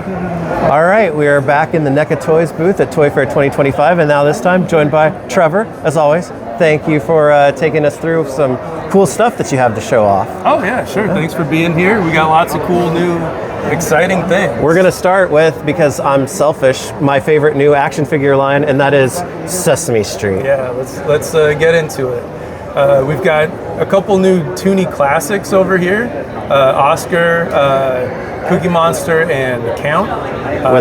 All right, we are back in the NECA Toys booth at Toy Fair 2025, and now this time joined by Trevor, as always. Thank you for taking us through some cool stuff that you have to show off. Oh yeah, sure. Thanks for being here. We got lots of cool new exciting things. We're gonna start with, because I'm selfish, my favorite new action figure line, and that is Sesame Street. Yeah, let's get into it. We've got a couple new Toonie classics over here. Oscar, Cookie Monster, and Count.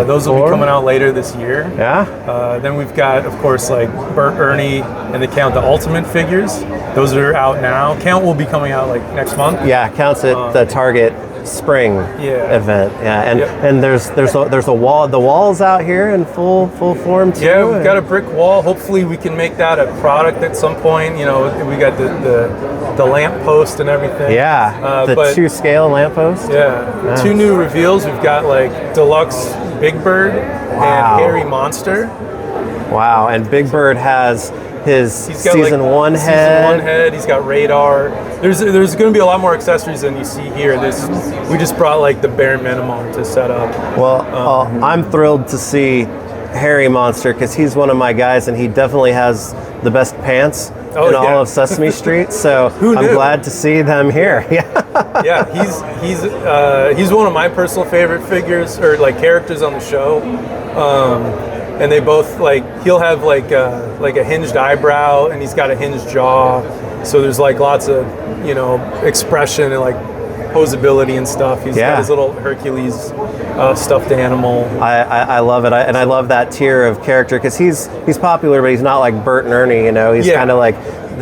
Those will be coming out later this year. Yeah. Then we've got, of course, like Bert, Ernie, and the Count, the Ultimate figures. Those are out now. Count will be coming out like next month. Yeah, Count's at the Target spring event. Yeah, and there's a wall. The wall's out here in full form too. Yeah, we've got a brick wall. Hopefully we can make that a product at some point. You know, we got the lamp post and everything. Yeah, the 2-scale lamp post. Yeah, 2 new reveals. We've got like Deluxe Big Bird and Hairy Monster. Wow, and Big Bird has his season like, 1 head. Season 1 head. He's got radar. There's going to be a lot more accessories than you see here. We just brought like the bare minimum to set up. Well, I'm thrilled to see Hairy Monster because he's one of my guys, and he definitely has the best pants in all of Sesame Street. So I'm glad to see them here. Yeah, he's one of my personal favorite figures or like characters on the show. And they both he'll have like a hinged eyebrow, and he's got a hinged jaw. So there's like lots of expression and like posability and stuff. He's got his little Hercules stuffed animal. I love it, and I love that tier of character because he's popular, but he's not like Bert and Ernie. He's kind of like.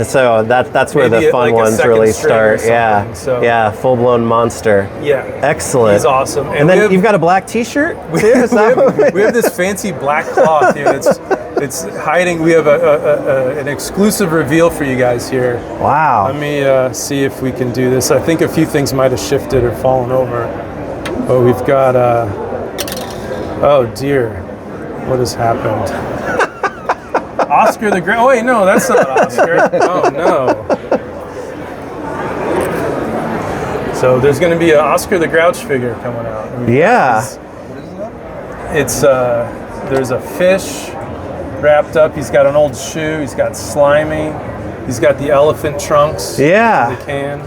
So that's where the fun ones really start. Yeah, full-blown monster. Yeah, excellent. He's awesome. And then you've got a black T-shirt. We have this fancy black cloth here. It's hiding. We have an exclusive reveal for you guys here. Wow. Let me see if we can do this. I think a few things might have shifted or fallen over. Oh, we've got. Oh dear, what has happened? Oscar the Grouch. Oh wait, no, that's not Oscar. Oh no. So there's going to be an Oscar the Grouch figure coming out. It's there's a fish wrapped up. He's got an old shoe. He's got Slimy. He's got the elephant trunks. Yeah. In the can.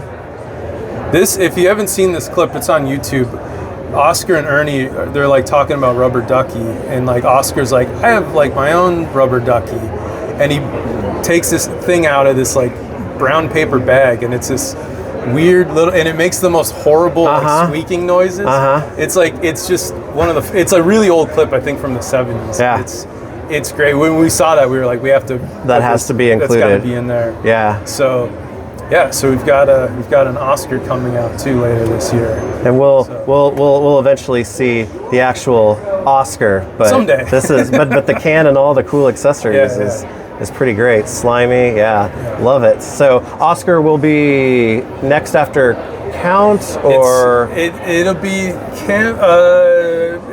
This, if you haven't seen this clip, it's on YouTube. Oscar and Ernie, they're like talking about Rubber Ducky, and like Oscar's like, I have like my own Rubber Ducky, and he takes this thing out of this like brown paper bag, and it's this weird little, and it makes the most horrible like, squeaking noises. It's like, it's just it's a really old clip, I think from the 70s. Yeah. It's great. When we saw that, we were like, we have to. That has to be included. That's got to be in there. Yeah. So we've got an Oscar coming out too later this year, and we'll eventually see the actual Oscar, but someday. This is but the can and all the cool accessories is pretty great. Slimy, love it. So Oscar will be next after Count, or it'll be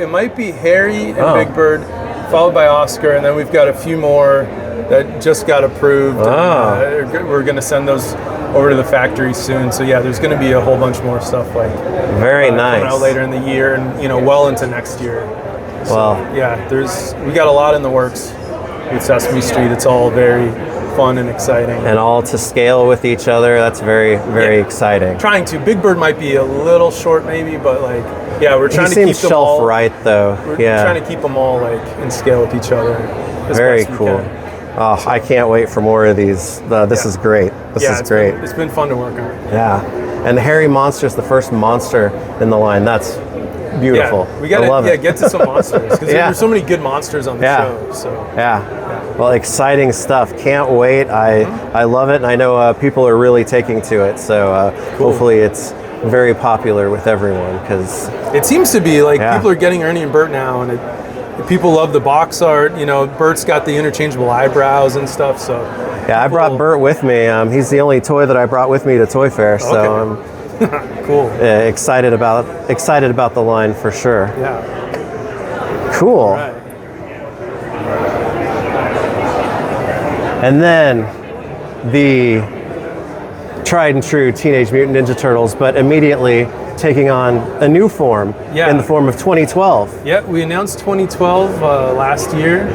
it might be Harry and Big Bird, followed by Oscar, and then we've got a few more that just got approved. And, we're going to send those over to the factory soon. So there's going to be a whole bunch more stuff like very nice coming out later in the year, and well into next year. So, we got a lot in the works with Sesame Street. It's all very fun and exciting, and all to scale with each other. That's very exciting. Trying to. Big Bird might be a little short maybe, but we're trying to keep them all shelf right though. We're trying to keep them all in scale with each other. Very cool. Oh, I can't wait for more of these. This is great. This is great. It's been fun to work on. Yeah, and the Hairy Monster is the first monster in the line. That's beautiful. Yeah, we gotta get to some monsters because there's so many good monsters on the show. So well, exciting stuff. Can't wait. I love it, and I know people are really taking to it. So hopefully it's very popular with everyone because it seems to be people are getting Ernie and Bert now, and people love the box art. Bert's got the interchangeable eyebrows and stuff. So I brought Bert with me. He's the only toy that I brought with me to Toy Fair. So cool. Excited about the line for sure. Yeah. Cool. All right. And then the tried and true Teenage Mutant Ninja Turtles, but immediately taking on a new form in the form of 2012. Yeah, we announced 2012 last year.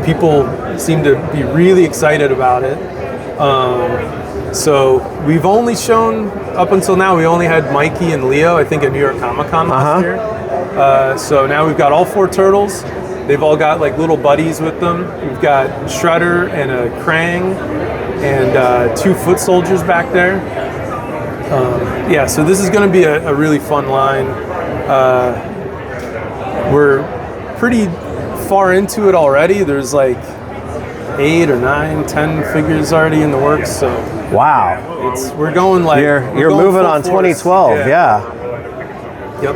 People seem to be really excited about it. So we've only shown, up until now, we only had Mikey and Leo, I think, at New York Comic Con last year. So now we've got all 4 turtles. They've all got like little buddies with them. We've got Shredder and a Krang and 2 foot soldiers back there. Yeah, so this is going to be a really fun line. We're pretty far into it already. There's like 8 or 9, 10 figures already in the works. So wow, we're going like you're moving on 2012. Yeah. Yep.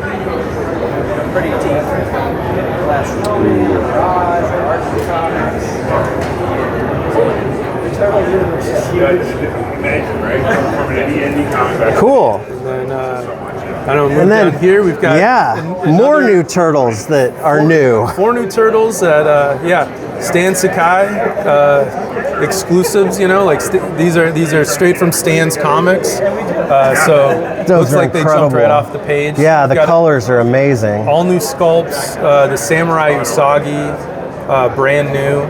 Pretty deep. Last Cool. And then, down here we've got more new turtles that are new. 4 new turtles that Stan Sakai exclusives. You know, like these are straight from Stan's comics. So those looks like incredible. They jumped right off the page. Yeah, the colors are amazing. All new sculpts. The Samurai Usagi, brand new.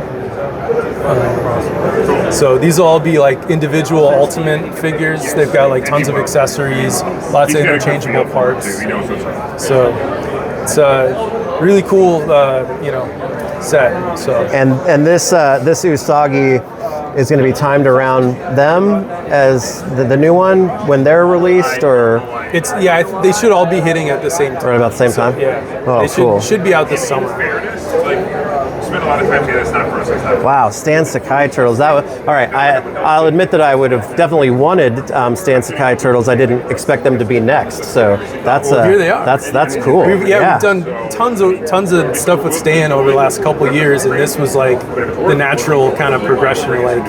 So these will all be like individual Ultimate figures. They've got like tons of accessories, lots of interchangeable parts. So it's a really cool, set. So and this Usagi is going to be timed around them as the new one when they're released, or it's they should all be hitting at the same time. Right about the same time. Yeah. Oh, they cool. Should be out this summer. Spend a lot of time here. That's not for us. Wow, Stan Sakai turtles. All right. I'll admit that I would have definitely wanted Stan Sakai turtles. I didn't expect them to be next. So that's here they are. That's cool. We've done tons of stuff with Stan over the last couple of years, and this was like the natural kind of progression. Like,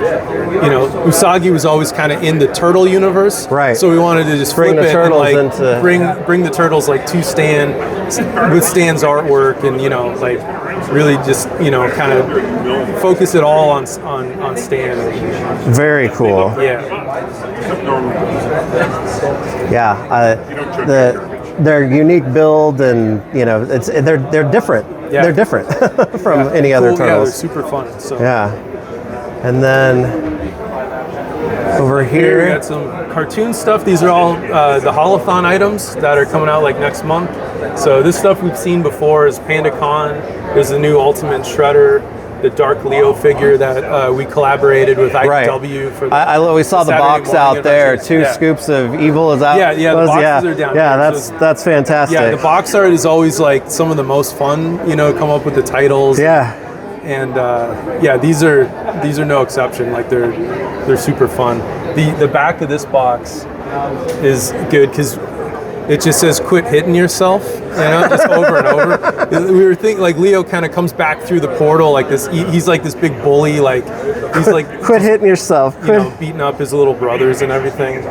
Usagi was always kind of in the turtle universe, right? So we wanted to just bring flip the it turtles and like bring the turtles like to Stan with Stan's artwork, and really just kind of focus it all on Stan. Very cool. Yeah. Their unique build, and they're different. Yeah. They're different from any other cool. turtles. Yeah, they're super fun. So and then over here we got some cartoon stuff. These are all the Holothon items that are coming out like next month. So this stuff we've seen before is PandaCon. There's the new Ultimate Shredder, the Dark Leo figure that we collaborated with IDW for. We saw the box out there. 2 scoops of evil is out. Yeah, the boxes are down. Yeah, that's fantastic. Yeah, the box art is always like some of the most fun. Come up with the titles. Yeah. And these are no exception. Like they're super fun. The back of this box is good because it just says "quit hitting yourself," just over and over. We were thinking like Leo kind of comes back through the portal like this. He's like this big bully. Like he's like quit hitting yourself. Beating up his little brothers and everything.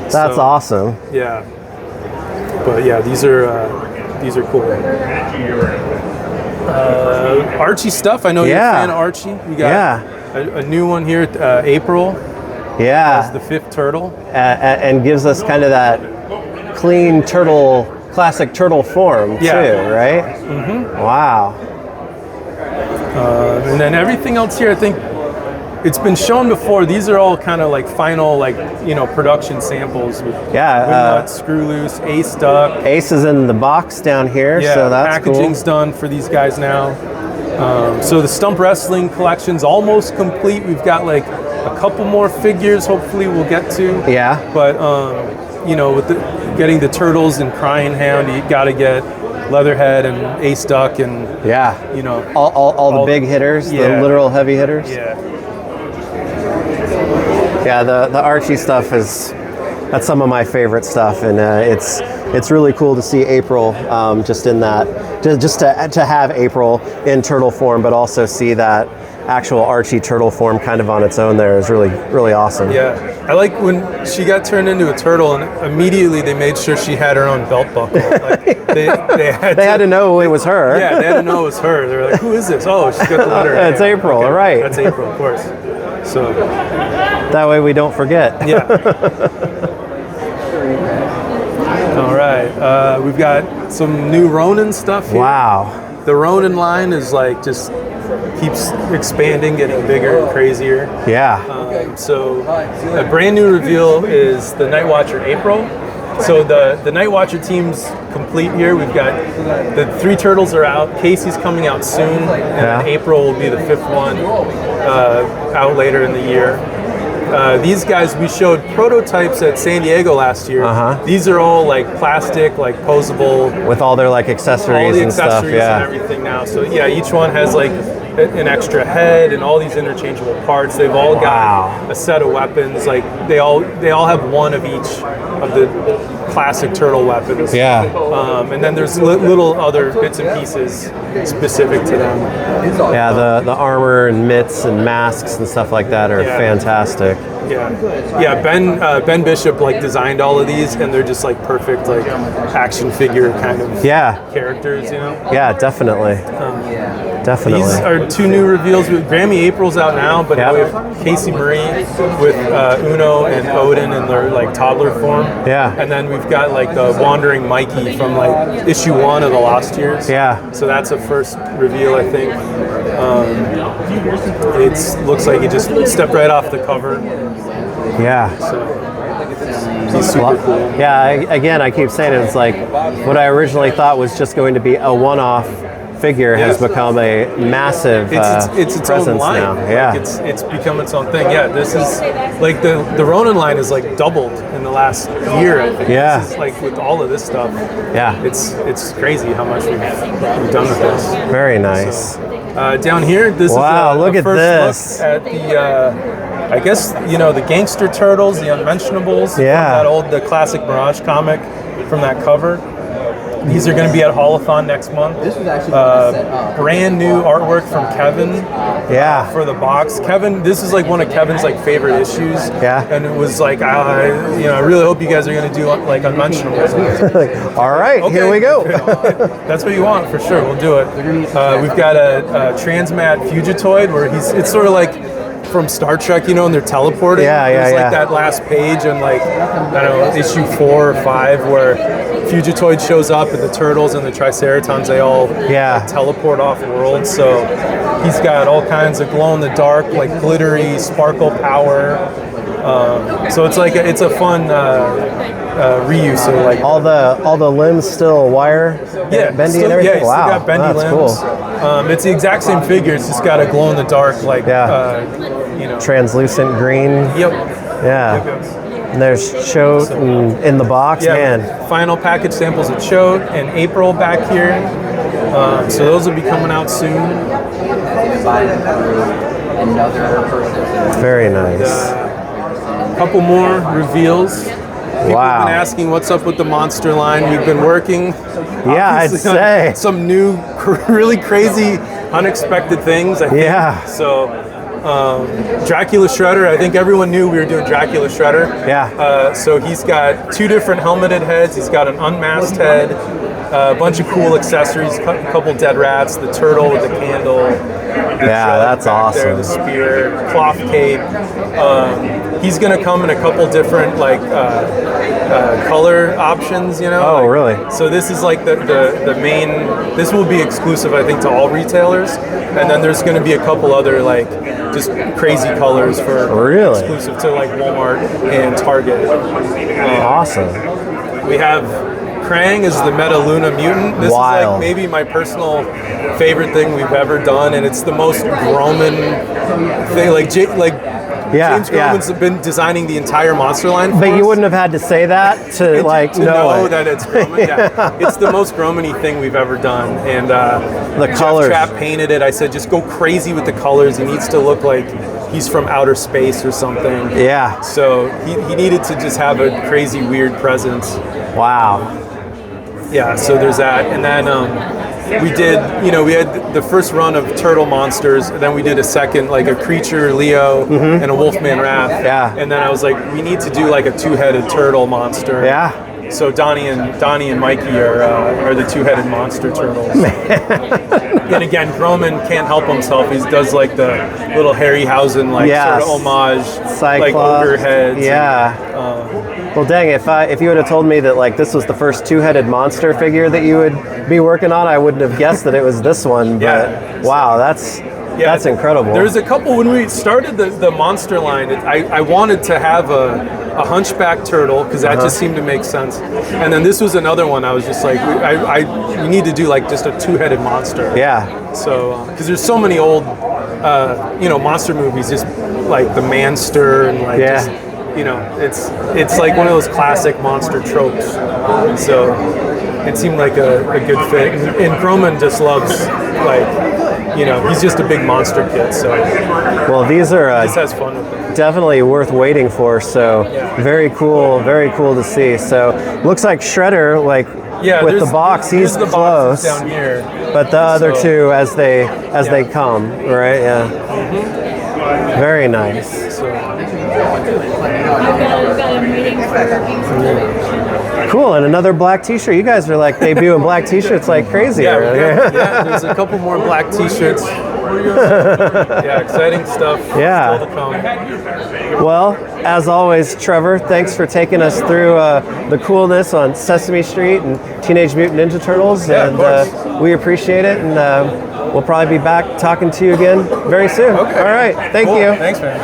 That's awesome. Yeah. But yeah, these are cool. Archie stuff. I know you're a fan of Archie. We got a new one here, April. Yeah. As the 5th turtle. And gives us kind of that clean classic turtle form too, right? Mm-hmm. Wow. And then everything else here, I think it's been shown before. These are all kind of like final, production samples with Windnut, Screw Loose, Ace Duck. Ace is in the box down here, so that's packaging's done for these guys now. So the Stump Wrestling collection's almost complete. We've got like a couple more figures. Hopefully, we'll get to. Yeah. But with getting the turtles and Crying Hound, you got to get Leatherhead and Ace Duck and all the big hitters, the literal heavy hitters. Yeah, the Archie stuff that's some of my favorite stuff, and it's really cool to see April just in that, just to have April in turtle form, but also see that actual Archie turtle form kind of on its own there is really, really awesome. Yeah, I like when she got turned into a turtle and immediately they made sure she had her own belt buckle. Like they had to know it was her. Yeah, they had to know it was her. They were like, who is this? Oh, she's got the letter. It's April, okay. right. That's April, of course. So, That way we don't forget. Yeah. All right. We've got some new Ronin stuff here. Wow. The Ronin line is like just keeps expanding, getting bigger and crazier. Yeah. So a brand new reveal is the Night Watcher April. So the Night Watcher team's complete here. We've got the 3 turtles are out. Casey's coming out soon, and then April will be the 5th one out later in the year. These guys, we showed prototypes at San Diego last year. These are all like plastic, like posable. With all their like accessories and stuff. Yeah. And everything now. So yeah, each one has like an extra head and all these interchangeable parts. They've all got a set of weapons. Like they all have one of each of the classic turtle weapons. Yeah. And then there's little other bits and pieces specific to them. Yeah, the armor and mitts and masks and stuff like that are fantastic. Yeah. Ben Bishop like designed all of these, and they're just like perfect like action figure kind of characters, you know. Yeah, definitely. Definitely. These are 2 new reveals. Grammy April's out now, but we have Casey Marie with Uno and Odin in their like toddler form. Yeah. And then we've got like the Wandering Mikey from like issue 1 of the Lost Years. Yeah. So that's a first reveal, I think. It looks like he just stepped right off the cover. Yeah. So he's super cool. Yeah. Again, I keep saying it's like what I originally thought was just going to be a one-off figure has become a massive it's its presence own line. now. Yeah, like it's become its own thing. Yeah, this is like the Ronin line is like doubled in the last year. I think. Yeah, this is like with all of this stuff. Yeah, it's crazy how much we've done with this. Very nice. So, down here, this is look at this. Look at the I guess the Gangster Turtles, the Unmentionables. Yeah, from the classic Mirage comic from that cover. These are going to be at Haulathon next month. This was actually brand new artwork from Kevin. Yeah. For the box, Kevin. This is like one of Kevin's like favorite issues. Yeah. And it was like, I really hope you guys are going to do like Unmentionables. All right, okay. Here we go. That's what you want for sure. We'll do it. We've got a Transmat Fugitoid where it's sort of like from Star Trek, and they're teleporting. It's like that last page in like, I don't know, issue 4 or 5 where Fugitoid shows up and the turtles and the Triceratons, they all teleport off world. So he's got all kinds of glow in the dark, like glittery sparkle power. So it's like it's a fun reuse. So like all the limbs still wire, bendy and everything. Yeah, still got bendy limbs. Cool. It's the exact same figure. It's just got a glow in the dark, like translucent green. Yep. Yeah. And there's Choate in the box, man. Final package samples of Choate and April back here. So those will be coming out soon. Very nice. A couple more reveals. People have been asking what's up with the monster line. We've been working. Yeah, I'd say. Some new, really crazy, unexpected things, I think. Yeah. So, Dracula Shredder, I think everyone knew we were doing Dracula Shredder. Yeah. So he's got 2 different helmeted heads. He's got an unmasked head, a bunch of cool accessories, a couple dead rats, the turtle with the candle. That's awesome. There, the spear, cloth cape. He's going to come in a couple different like color options, Oh, really? So this is like the main. This will be exclusive, I think, to all retailers, and then there's going to be a couple other like just crazy colors for exclusive to like Walmart and Target. Awesome. We have Krang is the Metaluna Mutant. This is like maybe my personal favorite thing we've ever done, and it's the most Groman thing. James Groman's been designing the entire monster line for us. You wouldn't have had to say that to know that it's Groman. It's the most Groman-y thing we've ever done. And the Jeff colors. Trapp painted it. I said, just go crazy with the colors. He needs to look like he's from outer space or something. Yeah. So he needed to just have a crazy, weird presence. Wow. Yeah, so there's that. And then we did, we had the first run of Turtle Monsters, and then we did a second, like a Creature Leo and a Wolfman Wrath. Yeah. And then I was like, we need to do like a 2-headed turtle monster. Yeah. So Donnie and Mikey are the two-headed monster turtles. And again, Groman can't help himself. He does like the little Harryhausen sort of homage, Cyclops. like ogre heads. Yeah. Well, dang! If you would have told me that like this was the first two-headed monster figure that you would be working on, I wouldn't have guessed that it was this one. But wow, that's incredible. There's a couple when we started the monster line. I wanted to have a hunchback turtle because that just seemed to make sense. And then this was another one. I was just like, we need to do like just a two-headed monster. Yeah. So because there's so many old, monster movies, just like the Manster and like just, it's like one of those classic monster tropes. So it seemed like a good fit. And Groman just loves he's just a big monster kid. So well, these are just has fun with it. Definitely worth waiting for. So very cool to see. So looks like Shredder, with the box, he's the close. Down here. But the other two as they come, right? Yeah. Mm-hmm. Very nice. I've got him waiting for Cool, and another black T-shirt. You guys are like debuting black T-shirts like crazy. Yeah, there's a couple more black T-shirts. Yeah, exciting stuff. Yeah. Still to come. Well, as always, Trevor, thanks for taking us through the coolness on Sesame Street and Teenage Mutant Ninja Turtles, and we appreciate it. And we'll probably be back talking to you again very soon. Okay. All right. Thank you. Thanks, man.